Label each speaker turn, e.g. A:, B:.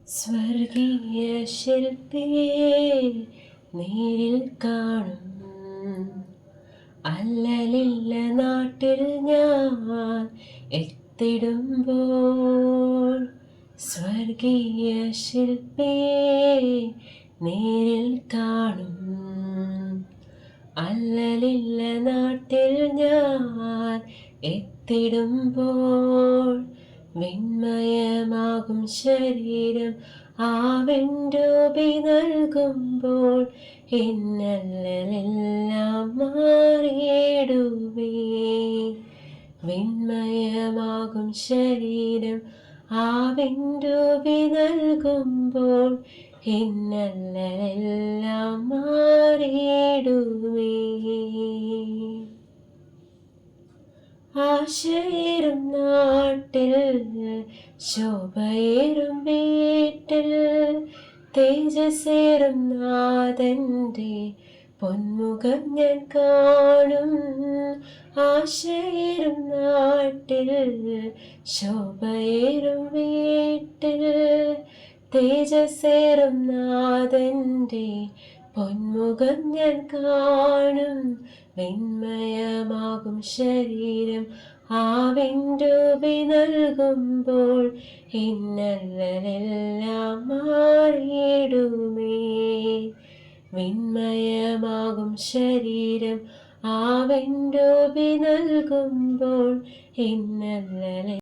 A: സ്വർഗീയ ശില്പിയെ നേരിൽ കാണും അല്ലലില്ല നാട്ടിൽ ഞാൻ എത്തിടുമ്പോൾ. സ്വർഗീയ ശില്പിയെ നേരിൽ കാണും അല്ലലില്ല നാട്ടിൽ ഞാൻ എത്തിടുമ്പോൾ. വിൺമയമാകും ശരീരം ആ വെൺരൂപി നൽകുമ്പോൾ ഇന്നലെല്ലാം മാറിയിടുമേ. വിൺമയമാകും ശരീരം ആ വെൺരൂപി നൽകുമ്പോൾ ഇന്നലെല്ലാം മാറിയിടുമേ. ആശയേറും നാട്ടിൽ ശോഭയേറും വീട്ടിൽ തേജസ്സേറും നാഥന്റെ പൊന്മുഖം ഞാൻ കാണും. ആശയേറും നാട്ടിൽ ശോഭയേറും വീട്ടിൽ തേജസ്സേറും നാഥന്റെ പൊന്മുഖം ഞാൻ കാണും. വിൺമയമാകും ശരീരം ആ വെൺരൂപി നൽകുമ്പോൾ ഇന്നലെല്ലാം മാറിയിടുമേ. വിൺമയമാകും ശരീരം ആ വെൺരൂപി നൽകുമ്പോൾ ഇന്നലെ